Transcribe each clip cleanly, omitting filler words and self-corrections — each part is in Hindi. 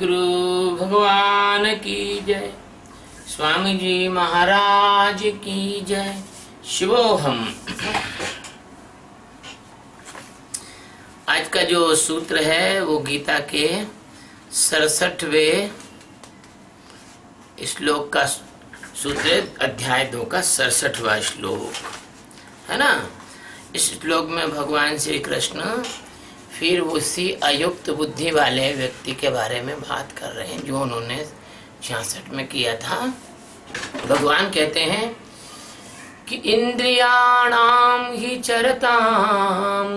सद्गुरु भगवान की जय, स्वामी जी महाराज की जय। शिवोहम। आज का जो सूत्र है वो गीता के 67वें श्लोक का सूत्र है, अध्याय 2 का 67वां श्लोक है ना। इस श्लोक में भगवान श्री कृष्ण फिर उसी अयुक्त बुद्धि वाले व्यक्ति के बारे में बात कर रहे हैं जो उन्होंने 66 में किया था। भगवान कहते हैं कि इंद्रियाणाम ही चरताम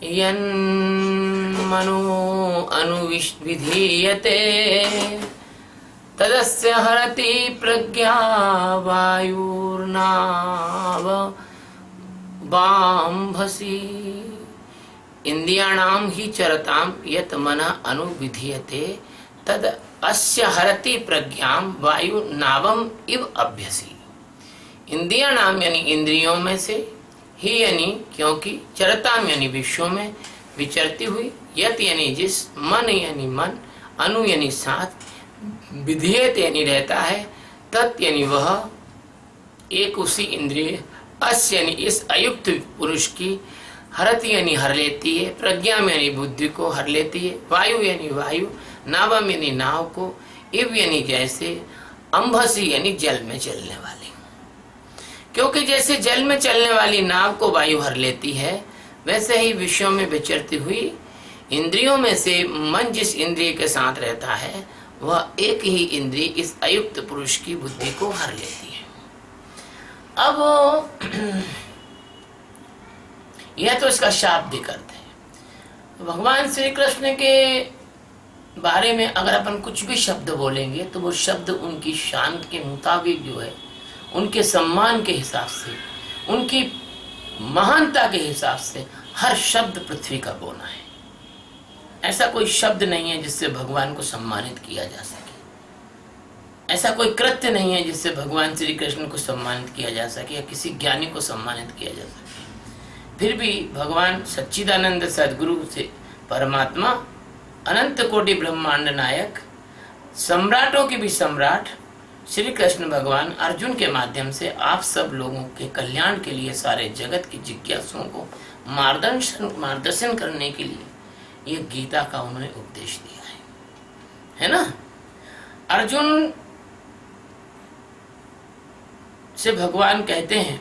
यन्मनो अनुविधीयते तदस्य हरति प्रज्ञा वायुर्नाव बाम्भसी। इंद्रियाणाम ही चरताम यत मना अनुविधीयते तद अस्य हरति प्रज्ञाम वायु नावम इव अभ्यसी। इंद्रियाणाम यानी इंद्रियों में से, ही यानी क्योंकि, चरताम यानी विश्वों में विचरती हुई, यत यानी जिस, मन यानी मन, अनु यानी साथ, विधेयत यानी रहता है, तत् यानी वह, एक उसी इंद्रिय, अस्य यानी इस अयुक्त पुरुष की, हरति यानी हर लेती है, प्रज्ञा में यानी बुद्धि को हर लेती है, वायु यानी वायु, नावम यानी नाव को, इव यानी जैसे, अंभसी यानी जल में चलने वाली। क्योंकि जैसे जल में चलने वाली नाव को वायु हर लेती है, वैसे ही विश्व में विचरती हुई इंद्रियों में से मन जिस इंद्रिय के साथ रहता है वह एक ही इंद्रिय इस अयुक्त पुरुष की बुद्धि को हर लेती है। अब यह तो इसका शाब्दिक अर्थ है। भगवान श्री कृष्ण के बारे में अगर अपन कुछ भी शब्द बोलेंगे तो वो शब्द उनकी शान के मुताबिक जो है, उनके सम्मान के हिसाब से, उनकी महानता के हिसाब से हर शब्द पृथ्वी का बोना है। ऐसा कोई शब्द नहीं है जिससे भगवान को सम्मानित किया जा सके। ऐसा कोई कृत्य नहीं है जिससे भगवान श्री कृष्ण को सम्मानित किया जा सके या किसी ज्ञानी को सम्मानित किया जा सके। फिर भी भगवान सच्चिदानंद सद्गुरु से परमात्मा, अनंत कोटि ब्रह्मांड नायक, सम्राटों के भी सम्राट श्री कृष्ण भगवान अर्जुन के माध्यम से आप सब लोगों के कल्याण के लिए, सारे जगत की जिज्ञासुओं को मार्गदर्शन करने के लिए ये गीता का उन्होंने उपदेश दिया है ना। अर्जुन से भगवान कहते हैं,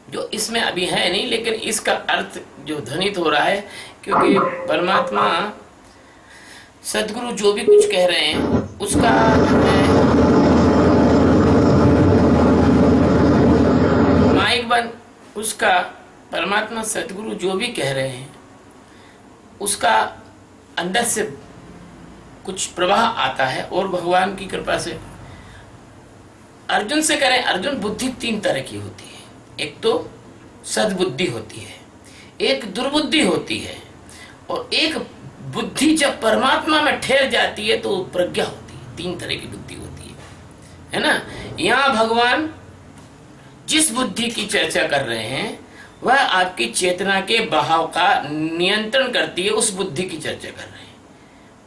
जो इसमें अभी है नहीं लेकिन इसका अर्थ जो ध्वनित हो रहा है, क्योंकि परमात्मा सद्गुरु जो भी कुछ कह रहे हैं उसका माइक बंद, उसका परमात्मा सद्गुरु जो भी कह रहे हैं उसका अंदर से कुछ प्रवाह आता है और भगवान की कृपा से अर्जुन से करें। अर्जुन, बुद्धि 3 तरह की होती है। एक तो सद्बुद्धि होती है, एक दुर्बुद्धि होती है, और एक बुद्धि जब परमात्मा में ठहर जाती है तो प्रज्ञा होती है। 3 तरह की बुद्धि होती है ना। यहाँ भगवान जिस बुद्धि की चर्चा कर रहे हैं वह आपकी चेतना के बहाव का नियंत्रण करती है, उस बुद्धि की चर्चा कर रहे हैं।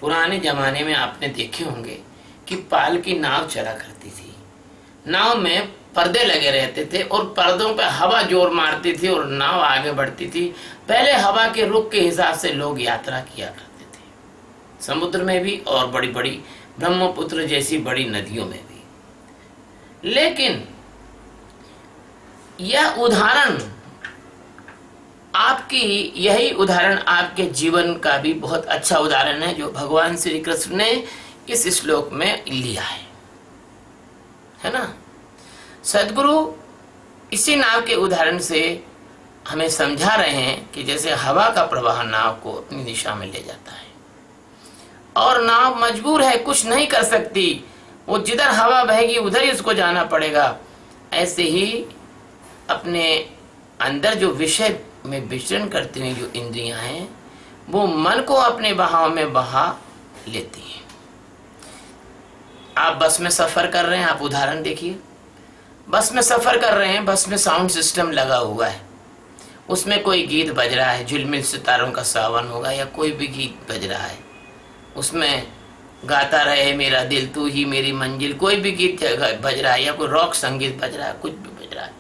पुराने जमाने में आपने देखे होंगे कि पाल की नाव चला करती थी। नाव में पर्दे लगे रहते थे और पर्दों पर हवा जोर मारती थी और नाव आगे बढ़ती थी। पहले हवा के रुख के हिसाब से लोग यात्रा किया करते थे, समुद्र में भी और बड़ी बड़ी ब्रह्मपुत्र जैसी बड़ी नदियों में भी। लेकिन यह उदाहरण यही उदाहरण आपके जीवन का भी बहुत अच्छा उदाहरण है जो भगवान श्री कृष्ण ने इस श्लोक में लिया है ना। सद्गुरु इसी नाव के उदाहरण से हमें समझा रहे हैं कि जैसे हवा का प्रवाह नाव को अपनी दिशा में ले जाता है और नाव मजबूर है, कुछ नहीं कर सकती, वो जिधर हवा बहेगी उधर ही उसको जाना पड़ेगा। ऐसे ही अपने अंदर जो विषय में विचरण करती हुई जो इंद्रियां हैं वो मन को अपने बहाव में बहा लेती हैं। आप बस में सफर कर रहे हैं, आप उदाहरण देखिए, बस में सफर कर रहे हैं, बस में साउंड सिस्टम लगा हुआ है, उसमें कोई गीत बज रहा है, झिलमिल सितारों का सावन होगा या कोई भी गीत बज रहा है, उसमें गाता रहे मेरा दिल, तू ही मेरी मंजिल, कोई भी गीत बज रहा है या कोई रॉक संगीत बज रहा है, कुछ भी बज रहा है,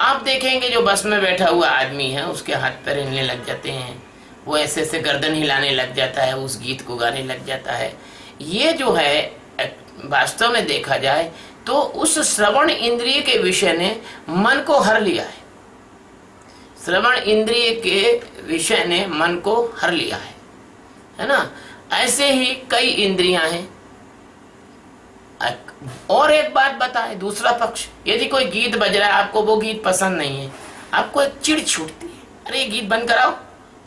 आप देखेंगे जो बस में बैठा हुआ आदमी है उसके हाथ पैर हिलने लग जाते हैं, वो ऐसे ऐसे गर्दन हिलाने लग जाता है, उस गीत को गाने लग जाता है। ये जो है वास्तव में देखा जाए तो उस श्रवण इंद्रिय के विषय ने मन को हर लिया है। श्रवण इंद्रिय के विषय ने मन को हर लिया है ना। ऐसे ही कई इंद्रियां हैं। और एक बात बताए, दूसरा पक्ष, यदि कोई गीत बज रहा है, आपको वो गीत पसंद नहीं है, आपको एक चिढ़ छूटती है, अरे ये गीत बंद कराओ,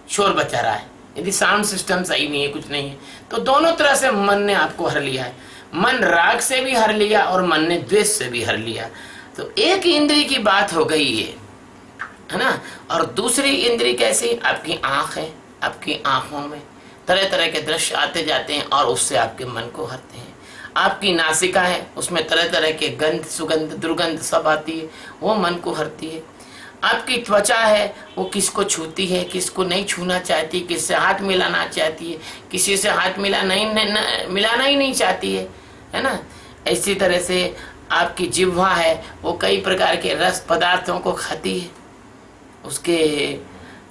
शोर बचा रहा है, यदि साउंड सिस्टम सही नहीं है, कुछ नहीं है, तो दोनों तरह से मन ने आपको हर लिया है। मन राग से भी हर लिया और मन ने द्वेष से भी हर लिया। तो एक इंद्रिय की बात हो गई है ना। और दूसरी इंद्रिय कैसी? आपकी आंख है, आपकी आंखों में तरह तरह के दृश्य आते जाते हैं और उससे आपके मन को हरते हैं। आपकी नासिका है, उसमें तरह तरह के गंध, सुगंध, दुर्गंध सब आती है, वो मन को हरती है। आपकी त्वचा है, वो किसको छूती है, किसको नहीं छूना चाहती, किससे हाथ मिलाना चाहती है, किसी से हाथ मिलाना ही नहीं चाहती है ना। इसी तरह से आपकी जिह्वा है, वो कई प्रकार के रस पदार्थों को खाती है उसके।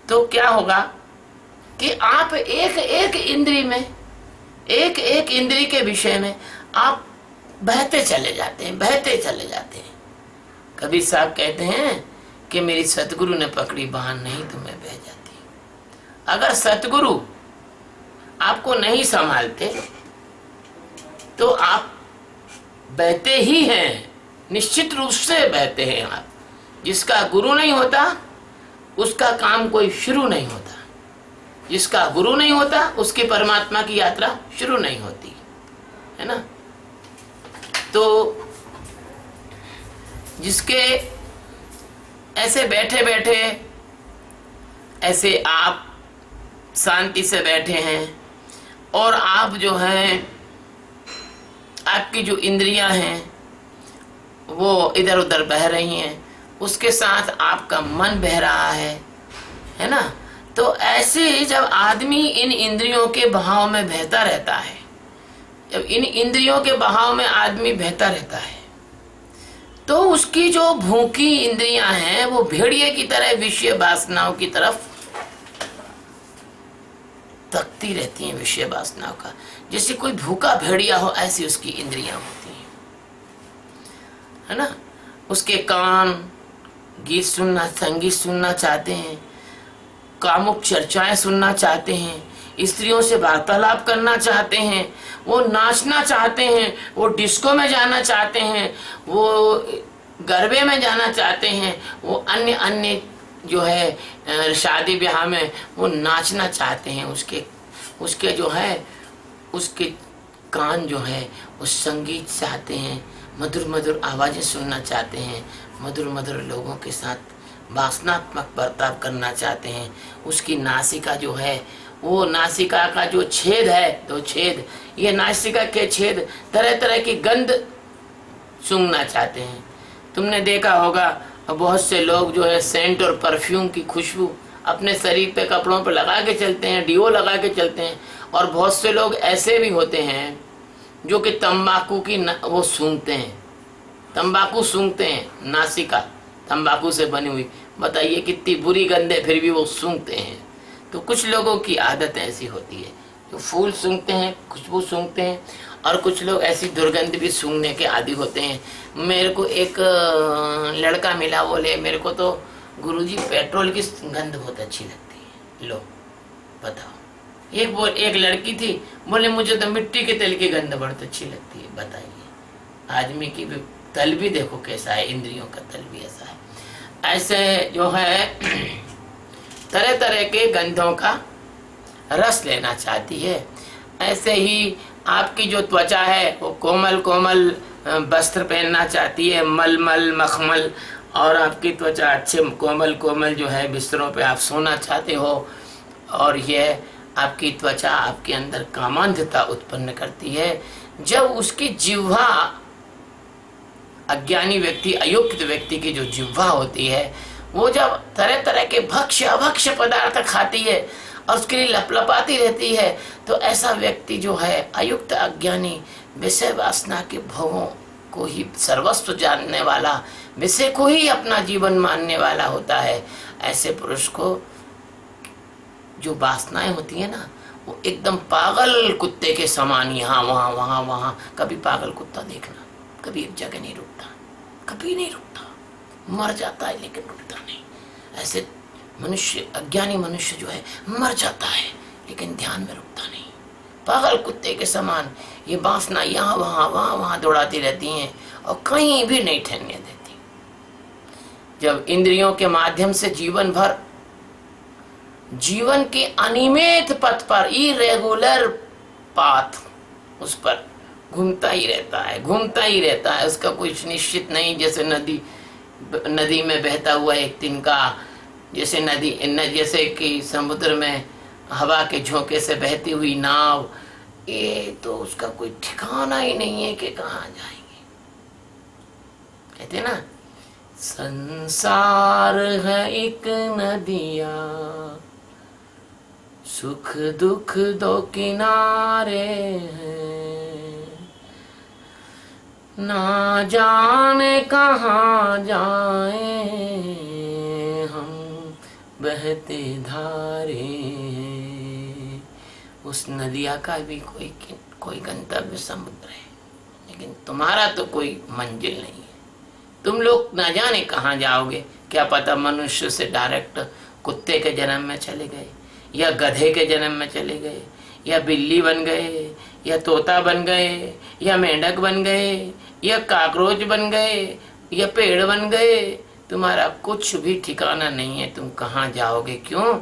तो क्या होगा कि आप एक एक इंद्रिय में, एक एक इंद्रिय के विषय में आप बहते चले जाते हैं, बहते चले जाते हैं। कबीर साहब कहते हैं कि मेरी सतगुरु ने पकड़ी बांध, नहीं तो मैं बह जाती। अगर सतगुरु आपको नहीं संभालते तो आप बहते ही हैं, निश्चित रूप से बहते हैं आप। जिसका गुरु नहीं होता उसका काम कोई शुरू नहीं होता, जिसका गुरु नहीं होता उसकी परमात्मा की यात्रा शुरू नहीं होती, है ना। तो जिसके ऐसे बैठे बैठे, ऐसे आप शांति से बैठे हैं और आप जो हैं, आपकी जो इंद्रियां हैं वो इधर उधर बह रही हैं, उसके साथ आपका मन बह रहा है ना। तो ऐसे जब आदमी इन इंद्रियों के बहाव में बहता रहता है, जब इन इंद्रियों के बहाव में आदमी बहता रहता है, तो उसकी जो भूखी इंद्रियां हैं वो भेड़िए की तरह विषय वासनाओं की तरफ तकती रहती हैं। विषय वासनाओं का, जैसे कोई भूखा भेड़िया हो, ऐसी उसकी इंद्रियां होती हैं, है ना। उसके कान गीत सुनना, संगीत सुनना चाहते हैं, कामुक चर्चाएं सुनना चाहते हैं, स्त्रियों से वार्तालाप करना चाहते हैं, वो नाचना चाहते हैं, वो डिस्को में जाना चाहते हैं, वो गरबे में जाना चाहते हैं, वो अन्य अन्य जो है शादी ब्याह में वो नाचना चाहते हैं। उसके जो है, उसके कान जो है वो संगीत चाहते हैं, मधुर मधुर आवाज़ें सुनना चाहते हैं, मधुर मधुर लोगों के साथ वासनात्मक बर्ताव करना चाहते हैं। उसकी नासिका जो है, वो नासिका का जो छेद है, तो छेद, ये नासिका के छेद तरह तरह की गंध सूंघना चाहते हैं। तुमने देखा होगा बहुत से लोग जो है सेंट और परफ्यूम की खुशबू अपने शरीर पे, कपड़ों पे लगा के चलते हैं, डिओ लगा के चलते हैं। और बहुत से लोग ऐसे भी होते हैं जो कि तंबाकू की वो सूंघते हैं, तंबाकू सूंघते हैं, नासिका तंबाकू से बनी हुई। बताइए कितनी बुरी गंध है, फिर भी वो सूंघते हैं। तो कुछ लोगों की आदत ऐसी होती है, जो फूल सूंघते हैं, खुशबू सूंघते हैं, और कुछ लोग ऐसी दुर्गंध भी सूंघने के आदी होते हैं। मेरे को एक लड़का मिला, बोले मेरे को तो गुरुजी पेट्रोल की गंध बहुत अच्छी लगती है। लो बताओ। एक लड़की थी, बोले मुझे तो मिट्टी के तेल की गंध बहुत अच्छी लगती है। बताइए, आदमी की भी तल भी देखो कैसा है, इंद्रियों का तल भी ऐसा है। ऐसे जो है तरह तरह के गंधों का रस लेना चाहती है। ऐसे ही आपकी जो त्वचा है वो कोमल कोमल वस्त्र पहनना चाहती है, मलमल मखमल, और आपकी त्वचा अच्छे कोमल कोमल जो है बिस्तरों पे आप सोना चाहते हो। और यह आपकी त्वचा आपके अंदर कामांधता उत्पन्न करती है। जब उसकी जिह्वा, अज्ञानी व्यक्ति, अयुक्त व्यक्ति की जो जिह्वा होती है, वो जब तरह तरह के भक्ष्य अभक्ष्य पदार्थ खाती है और उसके लिए लपलपाती रहती है, तो ऐसा व्यक्ति जो है अयुक्त अज्ञानी, विषय वासना के भोगों को ही सर्वस्व जानने वाला, विषय को ही अपना जीवन मानने वाला होता है। ऐसे पुरुष को जो वासनाएं होती है ना, वो एकदम पागल कुत्ते के समान यहाँ वहाँ वहाँ वहाँ। कभी पागल कुत्ता देखना, कभी एक जगह नहीं रुकता, कभी नहीं रुकता, मर जाता है लेकिन रुकता नहीं। ऐसे मनुष्य, अज्ञानी मनुष्य जो है मर जाता है लेकिन ध्यान में रुकता नहीं, पागल कुत्ते के समान ये वासना यहाँ वहाँ वहाँ वहाँ दौड़ाती रहती हैं और कहीं भी नहीं ठहरने देती। जब इंद्रियों के माध्यम से जीवन भर जीवन के अनियमित पथ पर, इरेगुलर पाथ, उस पर घूमता ही रहता है, घूमता ही रहता है, उसका कुछ निश्चित नहीं। जैसे नदी में बहता हुआ एक तिनका, जैसे जैसे कि समुद्र में हवा के झोंके से बहती हुई नाव, ये तो उसका कोई ठिकाना ही नहीं है कि कहाँ जाएंगे। कहते ना, संसार है एक नदिया, सुख दुख दो किनारे हैं, ना जाने कहाँ जाए हम बहते धारे। उस नदिया का भी कोई गंतव्य समुद्र है, लेकिन तुम्हारा तो कोई मंजिल नहीं है। तुम लोग ना जाने कहाँ जाओगे, क्या पता मनुष्य से डायरेक्ट कुत्ते के जन्म में चले गए, या गधे के जन्म में चले गए, या बिल्ली बन गए, या तोता बन गए, या मेंढक बन गए, या काकरोच बन गए, या पेड़ बन गए। तुम्हारा कुछ भी ठिकाना नहीं है, तुम कहाँ जाओगे। क्यों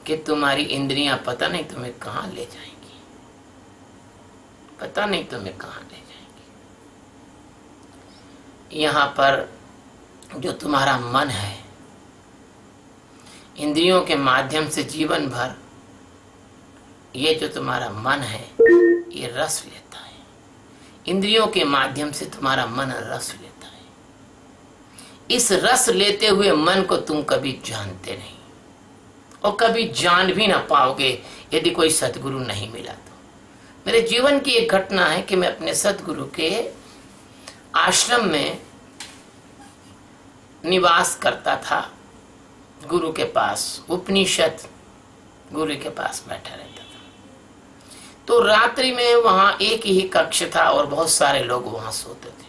कि तुम्हारी इंद्रियां पता नहीं तुम्हें कहाँ ले जाएंगी, पता नहीं तुम्हें कहाँ ले जाएंगी। यहाँ पर जो तुम्हारा मन है, इंद्रियों के माध्यम से जीवन भर ये जो तुम्हारा मन है ये रस लेता है। इंद्रियों के माध्यम से तुम्हारा मन रस लेता है। इस रस लेते हुए मन को तुम कभी जानते नहीं और कभी जान भी ना पाओगे यदि कोई सतगुरु नहीं मिला तो। मेरे जीवन की एक घटना है कि मैं अपने सतगुरु के आश्रम में निवास करता था, गुरु के पास, उपनिषद गुरु के पास बैठा रहता था। तो रात्रि में वहां एक ही कक्ष था और बहुत सारे लोग वहां सोते थे।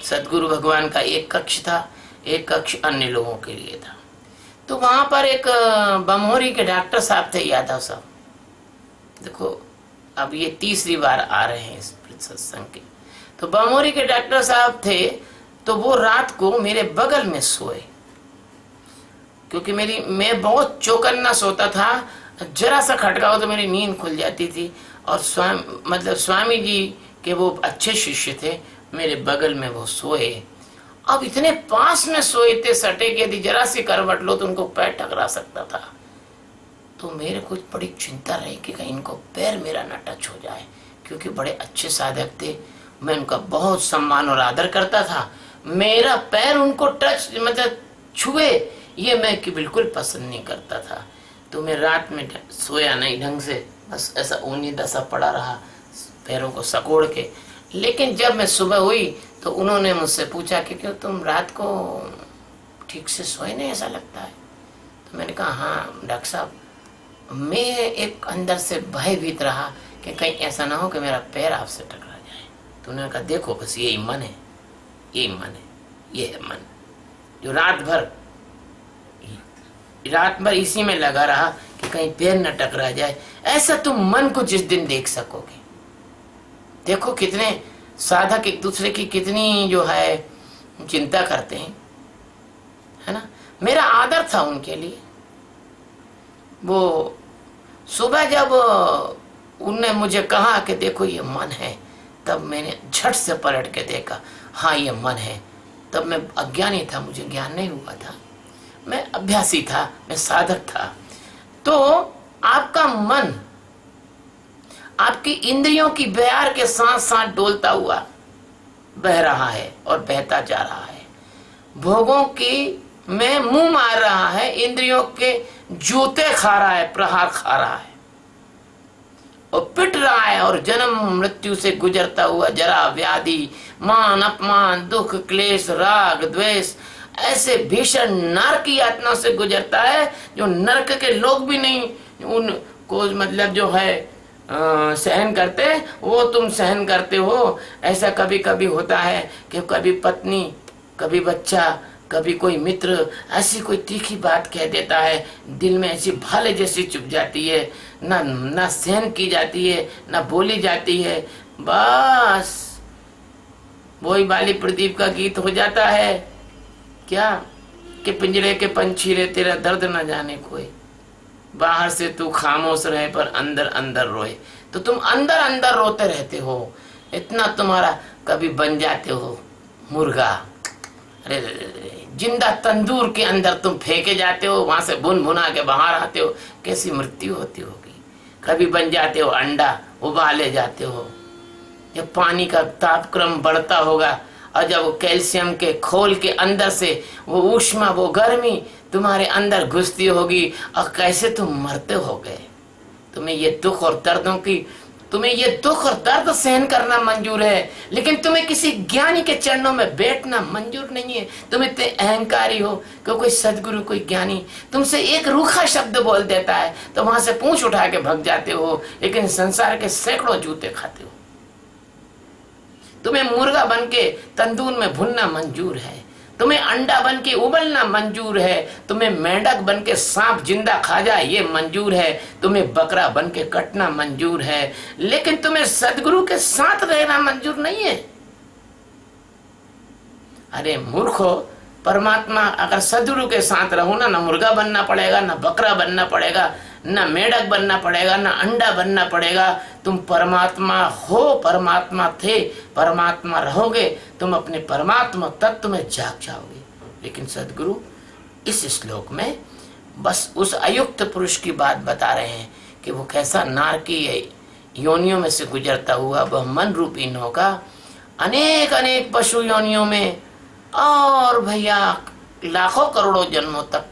सतगुरु भगवान का एक कक्ष था, एक कक्ष अन्य लोगों के लिए था। तो वहां पर एक बमोरी के डॉक्टर साहब थे, यादव साहब। देखो अब ये तीसरी बार आ रहे हैं इस सत्संग के। तो बमोरी के डॉक्टर साहब थे, तो वो रात को मेरे बगल में सोए, क्योंकि मैं बहुत चौकन्ना सोता था। जरा सा खटका हो तो मेरी नींद खुल जाती थी। और स्वामी जी के वो अच्छे शिष्य थे, मेरे बगल में वो सोए। अब इतने पास में सोए थे, सटे के यदि जरा सी करवट लो तो उनको पैर टकरा सकता था। तो मेरे कुछ बड़ी चिंता रही कि कहीं इनको पैर मेरा न टच हो जाए, क्योंकि बड़े अच्छे साधक थे, मैं उनका बहुत सम्मान और आदर करता था। मेरा पैर उनको टच छुए ये मैं कि बिल्कुल पसंद नहीं करता था। तो मैं रात में सोया नहीं ढंग से, बस ऐसा ऊनी दशा पड़ा रहा पैरों को सकोड़ के। लेकिन जब मैं सुबह हुई तो उन्होंने मुझसे पूछा कि क्यों तुम रात को ठीक से सोए नहीं, ऐसा लगता है। तो मैंने कहा हाँ डॉक्टर साहब, मैं एक अंदर से भयभीत रहा कि कहीं ऐसा ना हो कि मेरा पैर आपसे टकरा जाए। तो उन्होंने कहा देखो बस यही मन है, यही मन है, ये है मन जो रात भर इसी में लगा रहा कि कहीं पैर न टकरा जाए। ऐसा तुम मन को जिस दिन देख सकोगे। देखो कितने साधक एक दूसरे की कितनी जो है चिंता करते हैं, है ना। मेरा आदर था उनके लिए। वो सुबह जब उनने मुझे कहा कि देखो ये मन है, तब मैंने झट से पलट के देखा, हाँ ये मन है। तब मैं अज्ञानी था, मुझे ज्ञान नहीं हुआ था, मैं अभ्यासी था, मैं साधक था। तो आपका मन आपकी इंद्रियों की बयार के साथ साथ डोलता हुआ बह रहा है और बहता जा रहा है। भोगों की में मुंह मार रहा है, इंद्रियों के जूते खा रहा है, प्रहार खा रहा है और पिट रहा है, और जन्म मृत्यु से गुजरता हुआ जरा व्याधि, मान अपमान, दुख, क्लेश, राग, द्वेष, ऐसे भीषण नरक की यातना से गुजरता है जो नरक के लोग भी नहीं उनको मतलब जो है सहन करते, वो तुम सहन करते हो। ऐसा कभी कभी होता है कि कभी पत्नी, कभी बच्चा, कभी कोई मित्र ऐसी कोई तीखी बात कह देता है, दिल में ऐसी भाले जैसी चुभ जाती है, ना सहन की जाती है, ना बोली जाती है, बस वही बाली प्रदीप का गीत हो जाता है क्या कि पिंजरे के पंछी रे तेरा दर्द न जाने कोई, बाहर से तू खामोश रहे पर अंदर अंदर रोए। तो तुम अंदर अंदर रोते रहते हो, इतना तुम्हारा कभी बन जाते हो मुर्गा, अरे जिंदा तंदूर के अंदर तुम फेंके जाते हो, वहां से भुन भुना के बाहर आते हो, कैसी मृत्यु होती होगी। कभी बन जाते हो अंडा, उबाले जाते हो, जब पानी का तापक्रम बढ़ता होगा और जब वो कैल्शियम के खोल के अंदर से वो ऊष्मा, वो गर्मी तुम्हारे अंदर घुसती होगी, और कैसे तुम मरते होगे। तुम्हें ये दुख और दर्दों की, तुम्हें ये दुख और दर्द सहन करना मंजूर है, लेकिन तुम्हें किसी ज्ञानी के चरणों में बैठना मंजूर नहीं है। तुम इतने अहंकारी हो कि कोई सदगुरु, कोई ज्ञानी तुमसे एक रूखा शब्द बोल देता है तो वहां से पूंछ उठा के भग जाते हो, लेकिन संसार के सैकड़ों जूते खाते हो। तुम्हें मुर्गा बन के तंदूर में भुनना मंजूर है, तुम्हें अंडा बन के उबलना मंजूर है, तुम्हें मेंढक बन के सांप जिंदा खा जाए ये मंजूर है, तुम्हें बकरा बन के कटना मंजूर है, लेकिन तुम्हें सदगुरु के साथ रहना मंजूर नहीं है। अरे मूर्खो, परमात्मा अगर सदगुरु के साथ रहो ना मुर्गा बनना पड़ेगा, ना बकरा बनना पड़ेगा, ना मेढक बनना पड़ेगा, ना अंडा बनना पड़ेगा। तुम परमात्मा हो, परमात्मा थे, परमात्मा रहोगे, तुम अपने परमात्मा तत्व में जाग जाओगे। लेकिन सदगुरु इस श्लोक में बस उस अयुक्त पुरुष की बात बता रहे हैं कि वो कैसा नारकीय योनियों में से गुजरता हुआ वह मन रूपी नौका अनेक अनेक पशु योनियों में और भैया लाखों करोड़ों जन्मों तक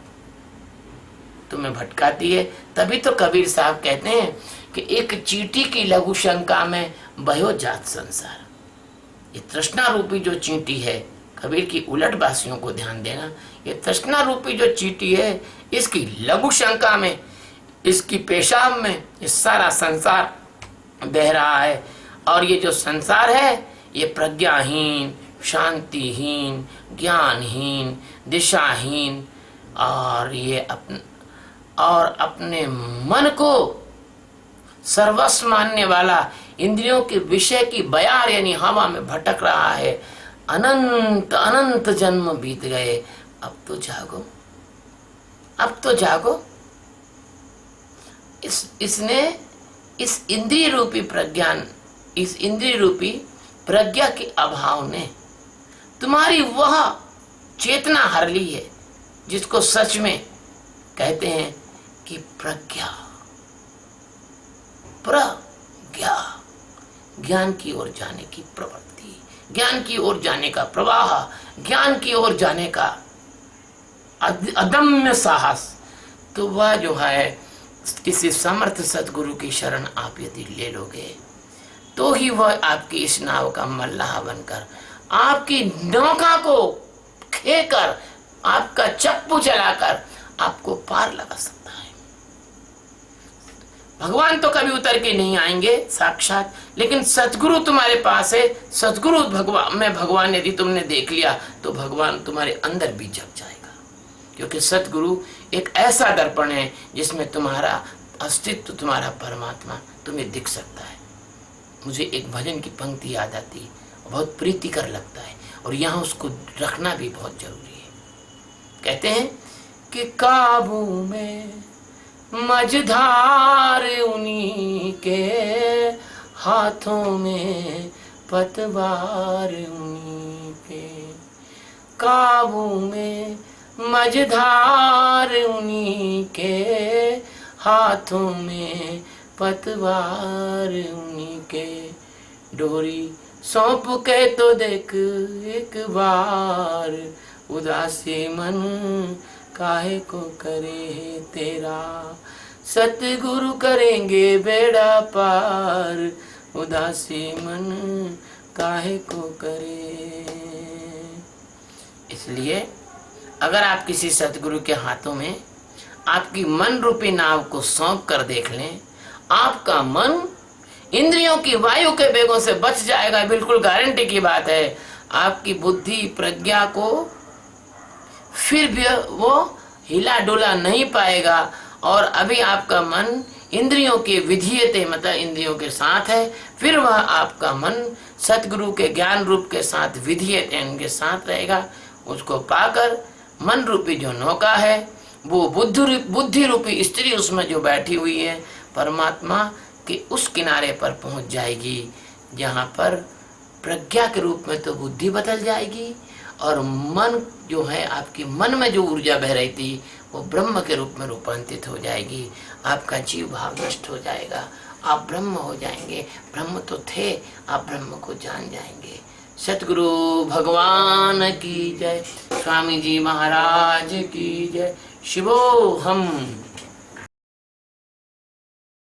तुम्हें भटकाती है। तभी तो कबीर साहब कहते हैं कि एक चींटी की लघु शंका में बहो जात संसार। ये तृष्णा रूपी जो चींटी है, कबीर की उलट बासियों को ध्यान देना, ये तृष्णा रूपी जो चींटी है, इसकी लघु शंका में, इसकी पेशाब में ये सारा संसार बह रहा है। और ये जो संसार है ये प्रज्ञाहीन, शांतिहीन, ज्ञानहीन, दिशाहीन, और ये अपने मन को सर्वस्व मानने वाला, इंद्रियों के विषय की बयार यानी हवा में भटक रहा है। अनंत अनंत जन्म बीत गए, अब तो जागो, अब तो जागो। इसने इस इंद्रिय रूपी प्रज्ञान, इस इंद्रिय रूपी प्रज्ञा के अभाव ने तुम्हारी वह चेतना हर ली है जिसको सच में कहते हैं कि प्रज्ञा, प्रज्ञा, ज्ञान की ओर जाने की प्रवृत्ति, ज्ञान की ओर जाने का प्रवाह, ज्ञान की ओर जाने का अदम्य साहस। तो वह जो है किसी समर्थ सदगुरु की शरण आप यदि ले लोगे तो ही वह आपकी इस नाव का मल्लाह बनकर आपकी नौका को खेकर, आपका चप्पू चलाकर आपको पार लगा सकता है। भगवान तो कभी उतर के नहीं आएंगे साक्षात, लेकिन सतगुरु तुम्हारे पास है। सतगुरु भगवान यदि तुमने देख लिया तो भगवान तुम्हारे अंदर भी जग जाएगा, क्योंकि सतगुरु एक ऐसा दर्पण है जिसमें तुम्हारा अस्तित्व, तुम्हारा परमात्मा तुम्हें दिख सकता है। मुझे एक भजन की पंक्ति याद आती है, बहुत प्रीतिकर लगता है, और यहाँ उसको रखना भी बहुत जरूरी है। कहते हैं कि काबू में मझधार उन्हीं के, हाथों में पतवार उन्हीं के, काबू में मझधार उन्हीं के, हाथों में पतवार उन्हीं के, डोरी सौंप के तो देख एक बार, उदासी मन काहे को करे तेरा। सतगुरु करेंगे बेड़ा पार, उदासी मन काहे को करे। इसलिए अगर आप किसी सतगुरु के हाथों में आपकी मन रूपी नाव को सौंप कर देख लें, आपका मन इंद्रियों की वायु के वेगों से बच जाएगा, बिल्कुल गारंटी की बात है। आपकी बुद्धि प्रज्ञा को फिर भी वो हिला डुला नहीं पाएगा। और अभी आपका मन इंद्रियों के विधीयते मतलब इंद्रियों के साथ है, फिर वह आपका मन सतगुरु के ज्ञान रूप के साथ विधीयते उनके साथ रहेगा। उसको पाकर मन रूपी जो नौका है, वो बुद्धि रूपी स्त्री उसमें जो बैठी हुई है, परमात्मा के उस किनारे पर पहुंच जाएगी, जहाँ पर प्रज्ञा के रूप में तो बुद्धि बदल जाएगी और मन जो है, आपकी मन में जो ऊर्जा बह रही थी वो ब्रह्म के रूप में रूपांतरित हो जाएगी। आपका जीव भाव नष्ट हो जाएगा, आप ब्रह्म हो जाएंगे। ब्रह्म तो थे, आप ब्रह्म को जान जाएंगे। सतगुरु भगवान की जय, स्वामी जी महाराज की जय। शिवो हम।